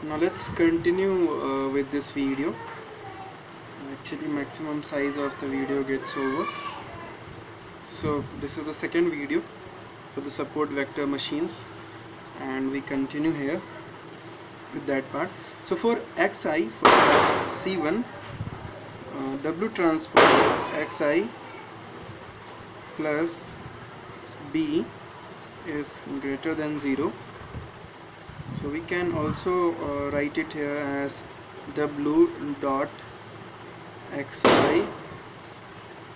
Now let's continue with this video. Actually, maximum size of the video gets over. So this is the second video for the support vector machines, and we continue here with that part. So for xi, for class C1, W transpose xi plus b is greater than 0. So we can also write it here as W dot xi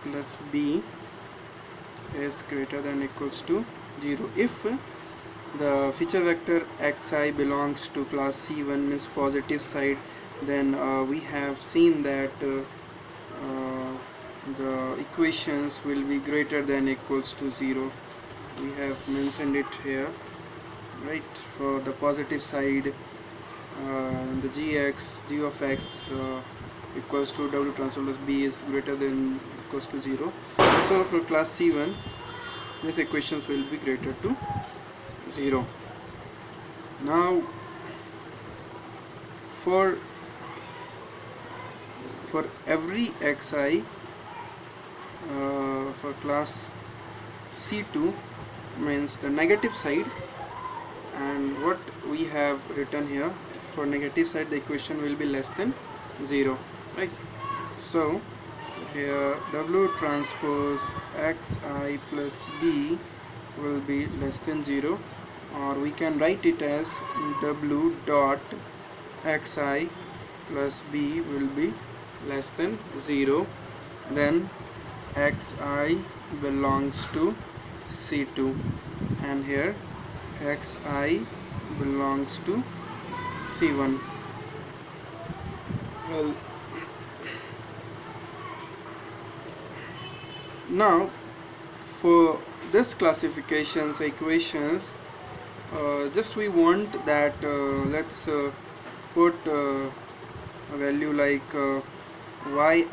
plus b is greater than equals to 0 if the feature vector xi belongs to class C1, means positive side. Then we have seen that the equations will be greater than equals to 0. We have mentioned it here, right? For the positive side, the g of x equals to W transpose plus b is greater than equals to 0. So for class C1, these equations will be greater to 0. Now for every xi for class C2, means the negative side, and what we have written here, for negative side the equation will be less than 0, right? So here W transpose xi plus b will be less than 0, or we can write it as W dot xi plus b will be less than 0. Then xi belongs to C2, and here xi belongs to C1. Well, now for this classifications equations, just we want that let's put a value like yi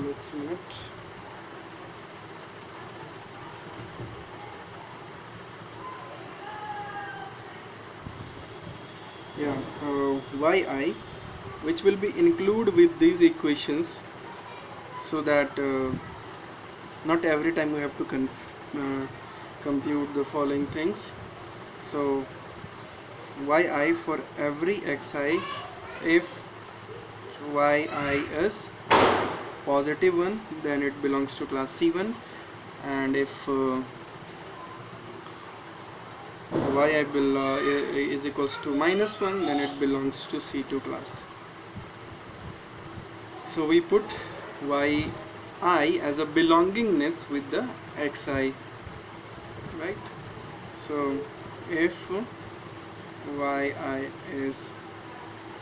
let's minute yi, which will be included with these equations, so that not every time we have to compute the following things. So yi for every xi, if yi is positive 1, then it belongs to class C1, and if yi is equals to -1, then it belongs to C2 class. So we put yi as a belongingness with the xi, right? So if yi is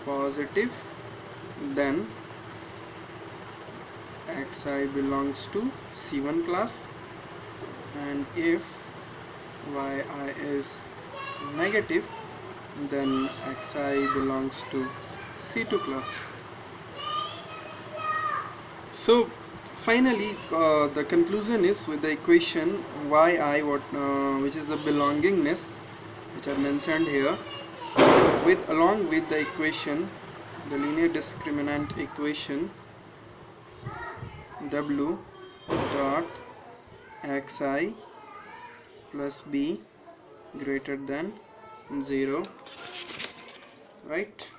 positive, then xi belongs to C1 class, and if yi is negative, then xi belongs to C2 class. So finally the conclusion is, with the equation yi, which is the belongingness which I mentioned here, along with the equation, the linear discriminant equation W dot xi plus b greater than 0, right?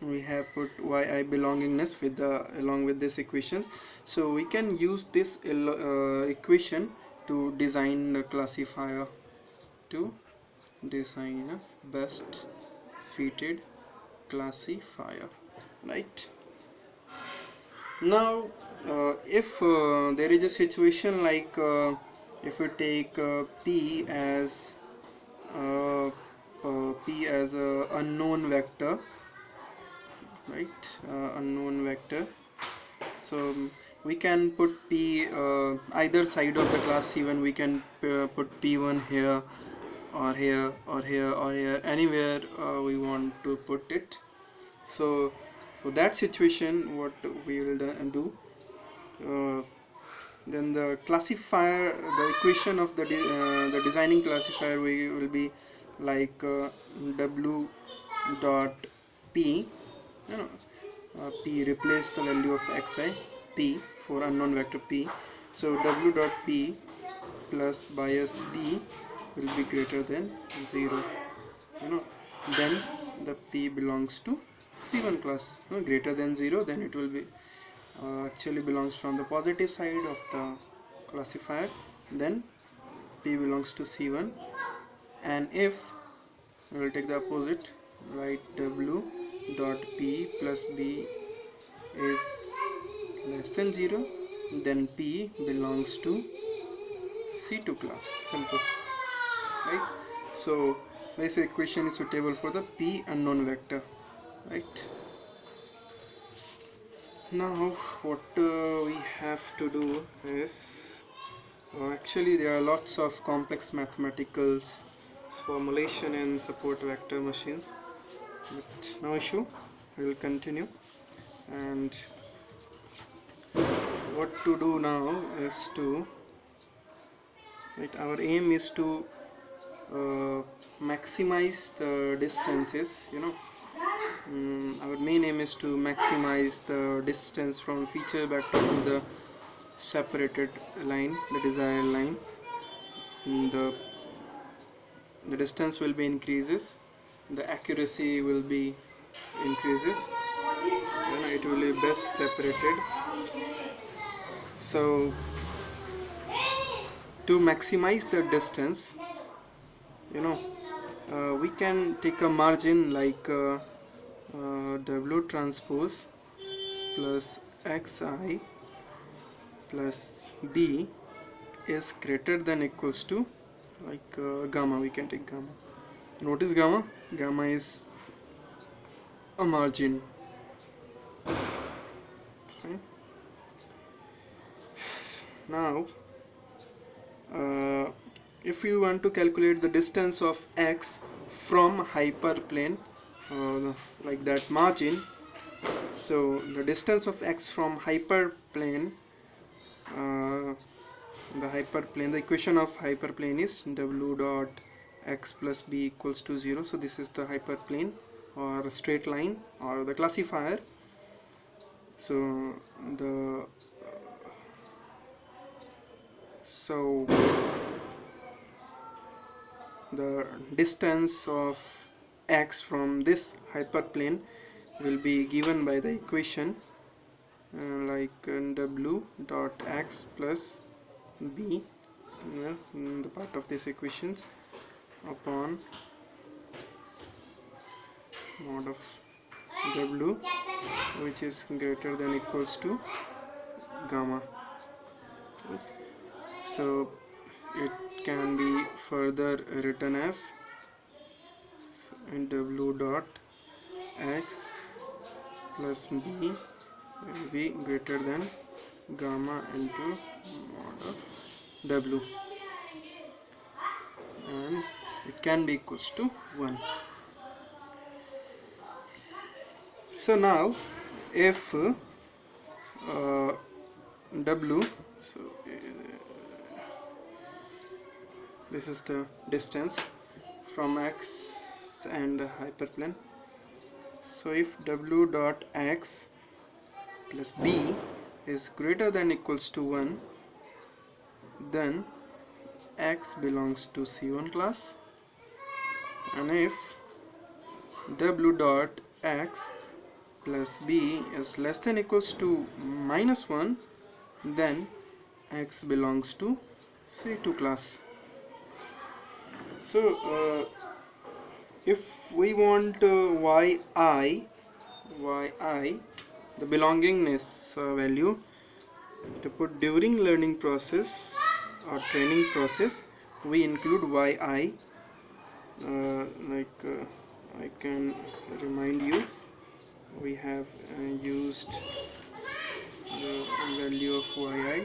We have put yi belongingness with along with this equation, so we can use this equation to design the classifier, to design a best fitted classifier, right? Now if there is a situation like if we take p as a unknown vector, right? Unknown vector, so we can put p either side of the class C1. We can put p1 here or here or here or here, anywhere we want to put it. So for that situation, what we will do, Then the classifier, the equation of the designing classifier will be like w dot p, you know, p, replace the value of xi, p for unknown vector p. So w dot p plus bias b will be greater than 0, you know. Then the p belongs to C1 class, greater than 0, then it will be actually belongs from the positive side of the classifier, then p belongs to C1. And if we will take the opposite, write w dot p plus b is less than 0, then p belongs to C2 class. Simple, right? So this equation is suitable for the p unknown vector, right? Now what we have to do is, actually there are lots of complex mathematical formulation and support vector machines, but no issue, we will continue. And what to do now is to, right, our aim is to maximize the distances, you know. Our main aim is to maximize the distance from feature vector to the separated line, the desired line. The distance will be increases, the accuracy will be increases, it will be best separated. So to maximize the distance, we can take a margin like w transpose plus xi plus b is greater than equals to, like gamma. We can take gamma. And what is gamma? Gamma is a margin. Fine. Now if you want to calculate the distance of x from hyperplane, like that margin, so the distance of x from hyperplane, the equation of hyperplane is w dot x plus b equals to 0. So this is the hyperplane or straight line or the classifier. So the distance of x from this hyperplane will be given by the equation like w dot x plus b, in the part of these equations, upon mod of w, which is greater than equals to gamma. So it can be further written as w dot x plus b will be greater than gamma into mod of w, and it can be equals to 1. So now if w, so this is the distance from x and hyperplane. So if w dot x plus b is greater than equals to 1, then x belongs to C1 class, and if w dot x plus b is less than equals to -1, then x belongs to C2 class. So if we want yi, the belongingness value, to put during learning process or training process, we include yi. I can remind you, we have used the value of yi.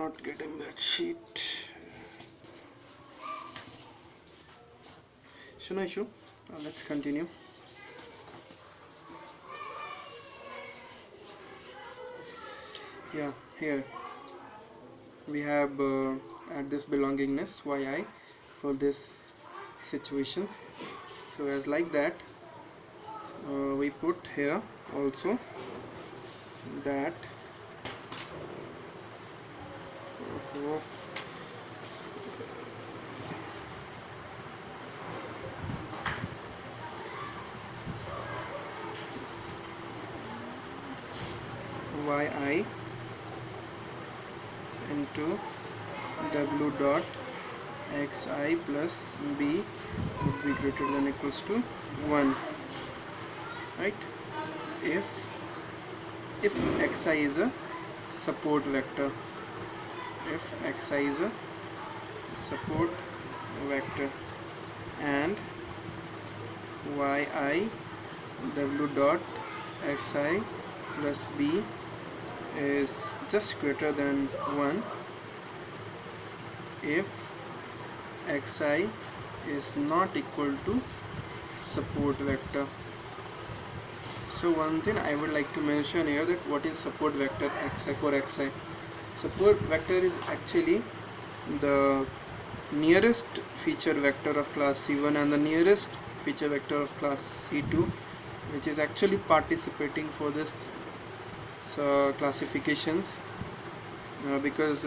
not getting that sheet. So no issue. Let's continue. Yeah, here we have add this belongingness yi for this situations. So as like that, we put here also that yi into w dot xi plus b would be greater than equals to 1, right? If xi is a support vector, if xi is a support vector, and yi w dot xi plus b is just greater than 1 if xi is not equal to support vector. So one thing I would like to mention here, that what is support vector xi for xi. Support vector is actually the nearest feature vector of class C1 and the nearest feature vector of class C2, which is actually participating for this classifications, because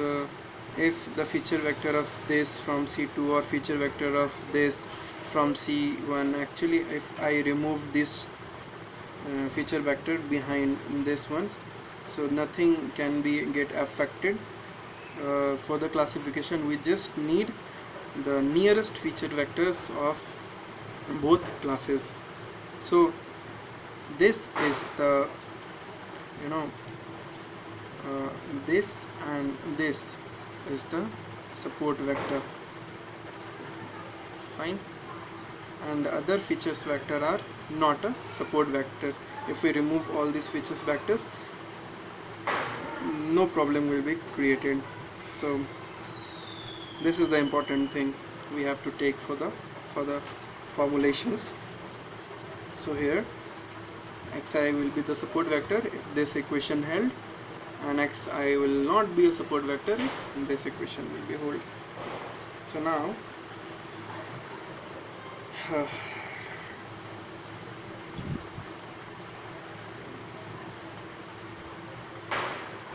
if the feature vector of this from C2 or feature vector of this from C1, actually if I remove this feature vector behind this one, so nothing can be get affected for the classification. We just need the nearest feature vectors of both classes. So this is the this and this is the support vector, fine, and the other features vector are not a support vector. If we remove all these features vectors, no problem will be created. So this is the important thing we have to take for the formulations. So here xi will be the support vector if this equation held, and xi will not be a support vector if this equation will be held. So now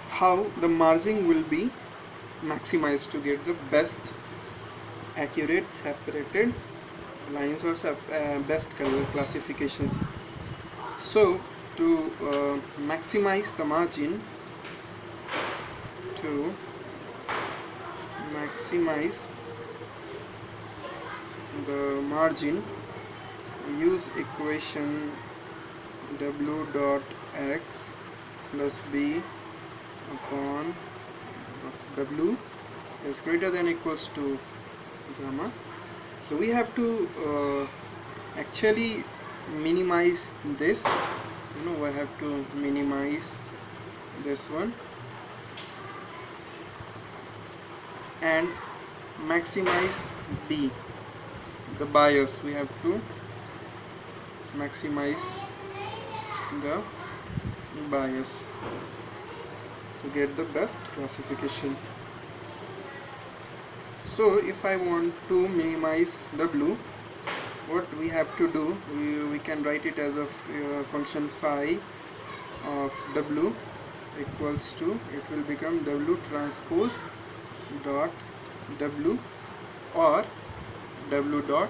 how the margin will be maximized to get the best accurate separated lines or best color classifications. So to maximize the margin, use equation w dot x plus b upon of w is greater than equals to gamma. So we have to actually minimize this, I have to minimize this one and maximize b, the bias. We have to maximize the bias to get the best classification. So if I want to minimize w, what we have to do, we can write it as a function phi of w equals to, it will become w transpose dot w or w dot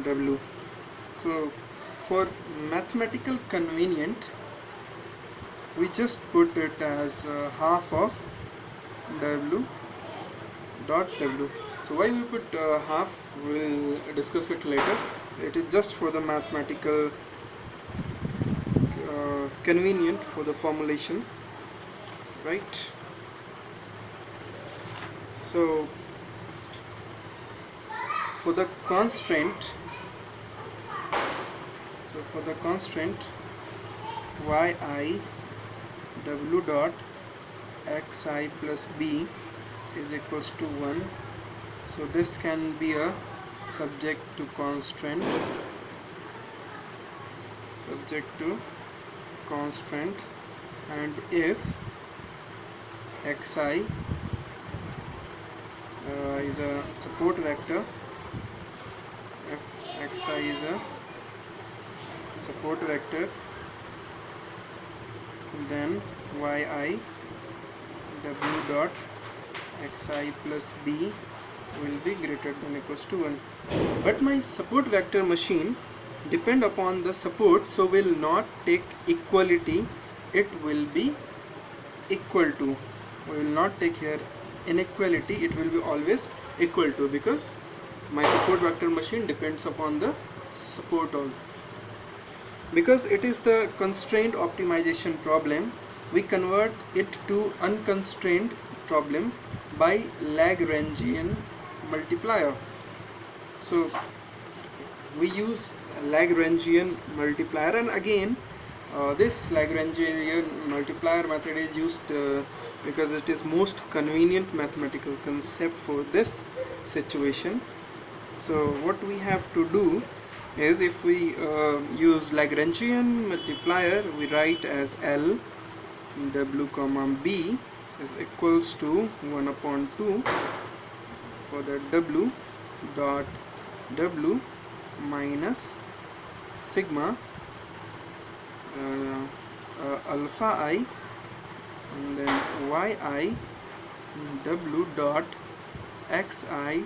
w. So for mathematical convenient, we just put it as half of w dot w. So why we put half, we'll discuss it later. It is just for the mathematical convenient for the formulation, right? So for the constraint, yi w dot xi plus b is equals to 1. So this can be a subject to constraint, and if xi is a support vector, then yi w dot xi plus b will be greater than equals to 1. But my support vector machine depend upon the support, so will not take equality, it will be equal to. We will not take here inequality, it will be always equal to, because my support vector machine depends upon the support also. Because it is the constraint optimization problem, we convert it to unconstrained problem by Lagrangian multiplier. So we use Lagrangian multiplier, and again this Lagrangian multiplier method is used because it is most convenient mathematical concept for this situation. So what we have to do is, if we use Lagrangian multiplier, we write as L w comma b is equals to 1 upon 2 for the w dot w minus sigma alpha I and then yi w dot xi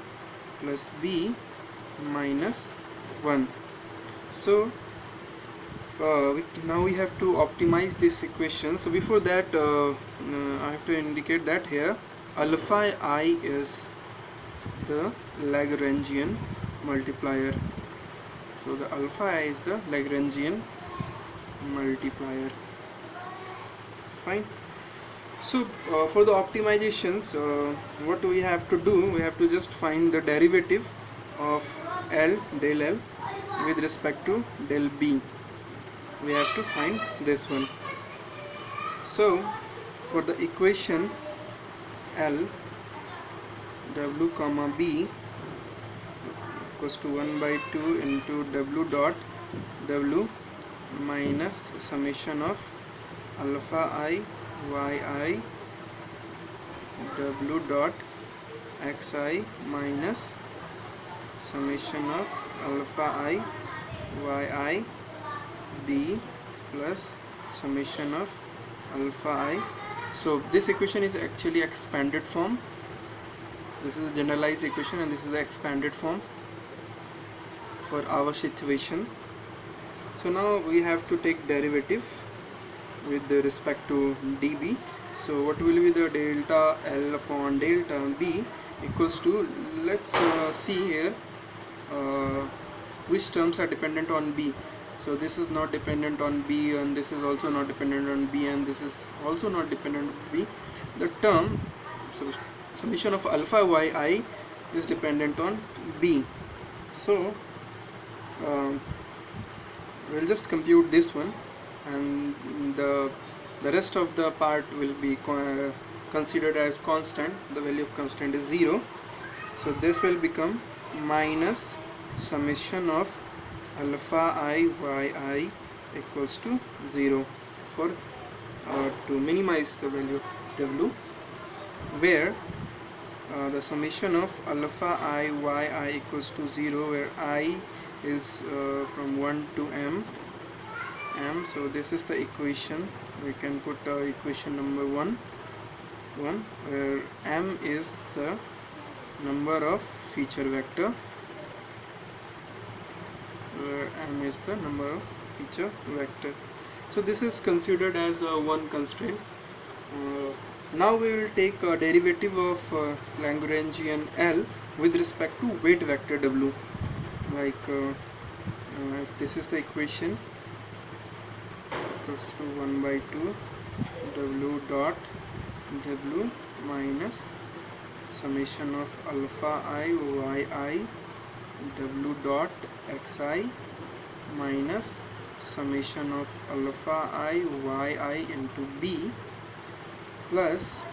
plus b minus 1. So now we have to optimize this equation. So before that I have to indicate that here alpha I is the Lagrangian multiplier. So the alpha I is the Lagrangian multiplier. Fine. So for the optimizations, what we have to do, we have to just find the derivative of del L with respect to del B. We have to find this one. So for the equation L w comma b equals to 1 by 2 into w dot w minus summation of alpha I yi w dot xi minus summation of alpha I yi b plus summation of alpha I. So this equation is actually expanded form. This is a generalized equation and this is the expanded form for our situation. So now we have to take derivative with respect to dB. So what will be the delta L upon delta B equals to, let's see here which terms are dependent on B. So this is not dependent on B, and this is also not dependent on B, and this is also not dependent on B. The term, so summation of alpha yi is dependent on B. So we'll just compute this one, and the rest of the part will be considered as constant. The value of constant is 0. So this will become minus summation of alpha I yi equals to 0 for to minimize the value of w, where the summation of alpha I yi equals to 0, where I is from 1 to m. So this is the equation. We can put equation number 1, where m is the number of feature vector, So this is considered as one constraint. Now we will take a derivative of Lagrangian L with respect to weight vector w. Like if this is the equation, equals to 1 by 2 w dot w minus summation of alpha I yi w dot xi minus summation of alpha I yi into b plus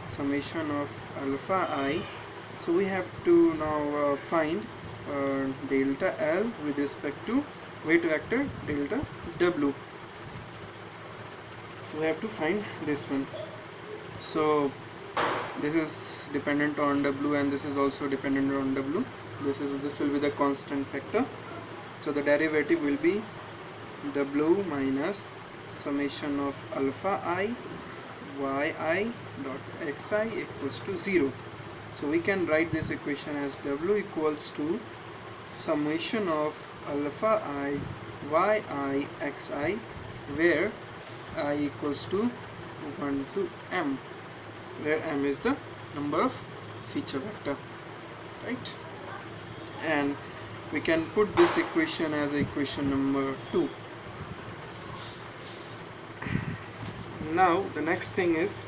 summation of alpha I. So we have to now find delta L with respect to weight vector delta W. So we have to find this one. So this is dependent on W and this is also dependent on W. This will be the constant factor. So the derivative will be W minus summation of alpha I yi dot xi equals to 0. So we can write this equation as W equals to summation of alpha I yi xi, where I equals to 1 to m, where m is the number of feature vector, right? And we can put this equation as equation number 2. Now the next thing is,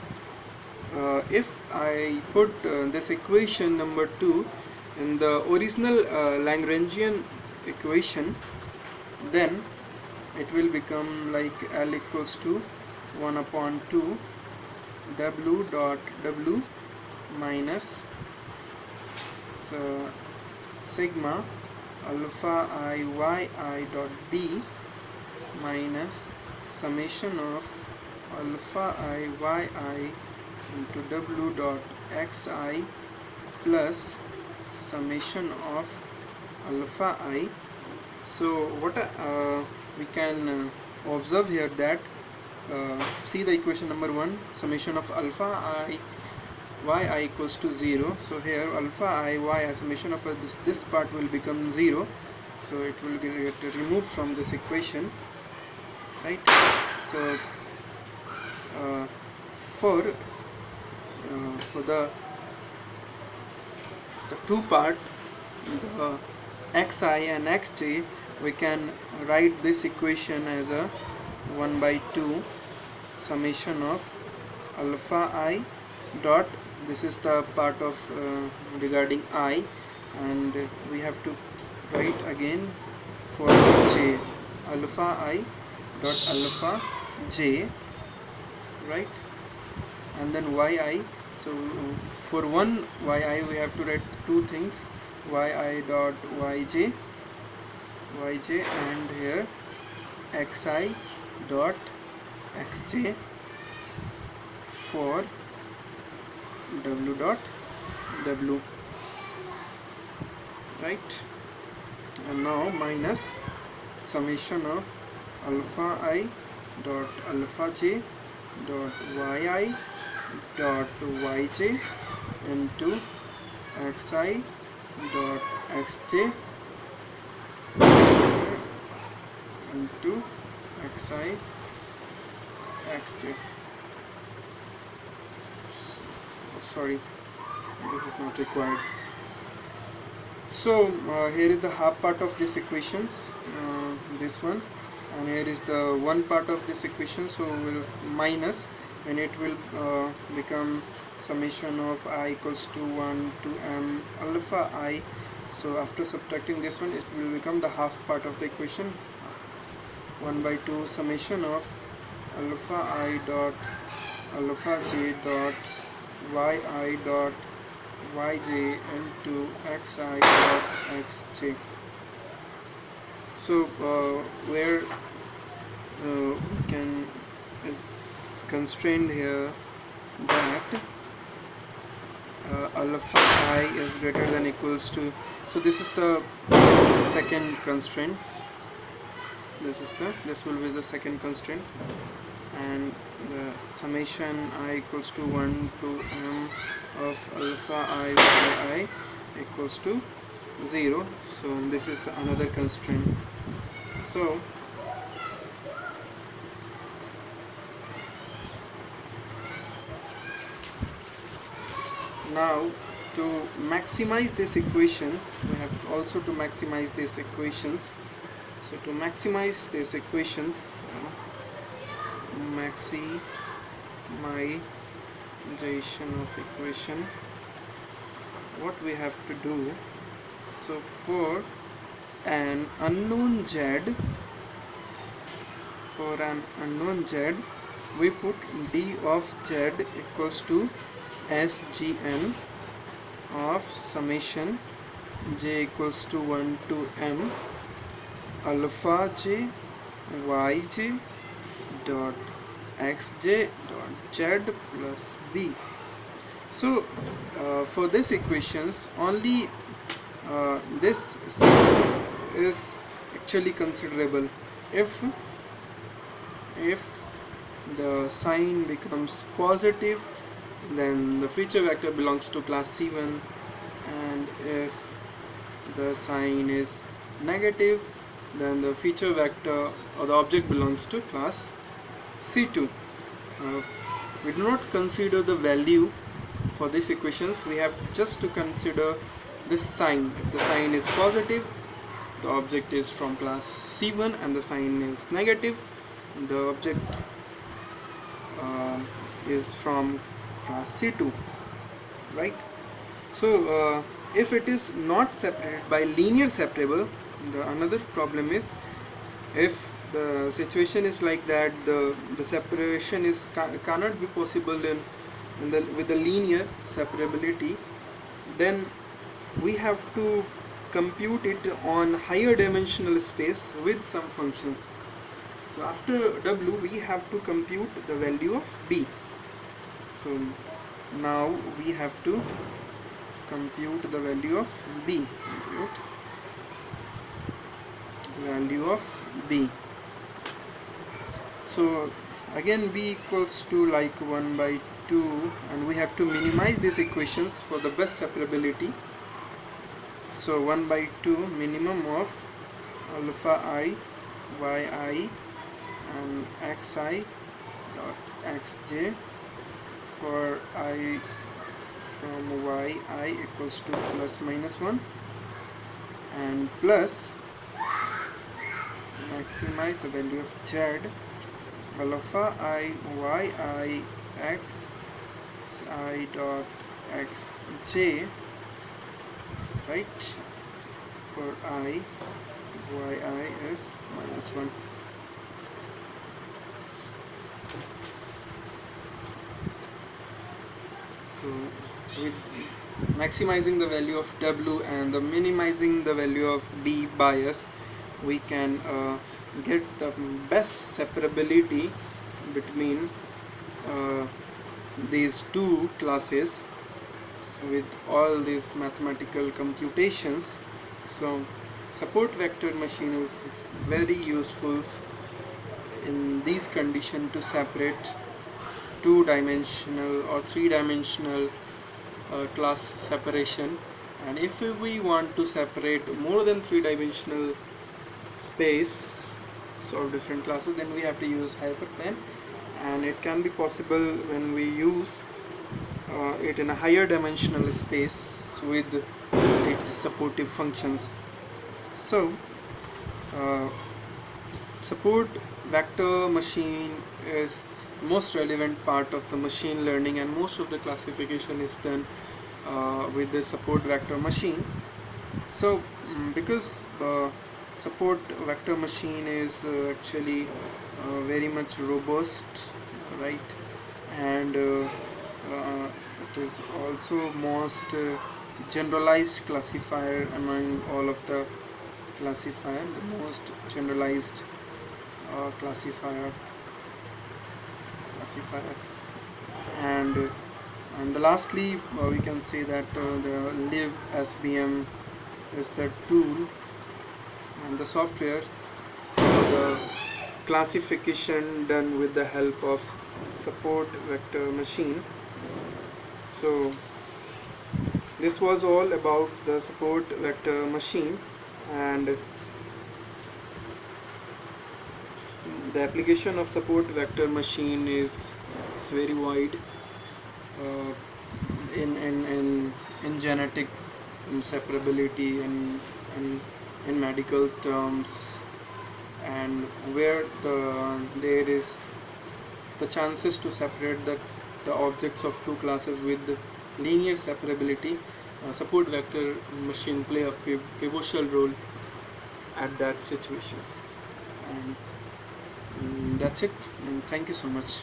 if I put this equation number 2 in the original Lagrangian equation, then it will become like L equals to 1 upon 2 W dot W minus sigma alpha I yi dot d minus summation of alpha I yi into W dot xi plus summation of alpha I. So what we can observe here that see the equation number 1, summation of alpha I yi equals to 0. So here alpha I yi summation of this part will become 0, so it will get removed from this equation, right? So for the two part, the xi and xj, we can write this equation as a 1 by 2 summation of alpha I dot, this is the part of regarding I, and we have to write again for j, alpha I dot alpha j, right? And then yi, so for one yi we have to write two things, yi dot yj, and here xi dot xj for W dot W, right? And now minus summation of alpha I dot alpha j dot yi dot yj into xi dot xj into xi xj. Sorry, this is not required. So here is the half part of this equations, this one, and here is the one part of this equation. So we'll minus, and it will become summation of I equals to 1 to m alpha I. So after subtracting this one, it will become the half part of the equation, 1 by 2 summation of alpha I dot alpha j dot yi dot yj into xi dot xj. So where we can is constrained here that alpha I is greater than equals to, so this is the second constraint, this will be the second constraint, and the summation I equals to 1 to m of alpha I yi equals to 0. So this is the another constraint. So now to maximize these equations, we have also to maximize these equations. So to maximize these equations, maximization of equation, what we have to do, so for an unknown z, we put d of z equals to LibSVM of summation j equals to 1 to m alpha j yj dot xj dot z plus b. So for this equations only this is actually considerable if the sign becomes positive, then the feature vector belongs to class C1, and if the sign is negative, then the feature vector or the object belongs to class C2. We do not consider the value for these equations, we have just to consider this sign. If the sign is positive, the object is from class C1, and the sign is negative, the object is from class C2, right? So if it is not separated by linear separable, the another problem is if the situation is like that, the separation is cannot be possible with the linear separability, then we have to compute it on higher dimensional space with some functions. So after W we have to compute the value of B. So now we have to compute the value of B. Compute value of B. So again B equals to like 1 by 2, and we have to minimize these equations for the best separability. So 1 by 2 minimum of alpha I yi and xi dot xj for I from yi equals to plus minus 1, and plus maximize the value of z alpha I yi x I dot xj, right, for I yi is minus 1. So with maximizing the value of W and the minimizing the value of B bias, we can get the best separability between these two classes. So with all these mathematical computations, so support vector machine is very useful in these conditions to separate two-dimensional or three-dimensional class separation. And if we want to separate more than three-dimensional space, so different classes, then we have to use hyperplane, and it can be possible when we use it in a higher dimensional space with its supportive functions. So support vector machine is most relevant part of the machine learning, and most of the classification is done with the support vector machine. So because support vector machine is actually very much robust, right, and it is also most generalized classifier among all of the classifier, the most generalized classifier, and the lastly we can say that the LibSVM is the tool and the software for the classification done with the help of support vector machine. So this was all about the support vector machine, and the application of support vector machine is very wide in genetic separability and in medical terms, and where there is the chances to separate the objects of two classes with linear separability. Support vector machine play a pivotal role at that situations. And that's it, and thank you so much.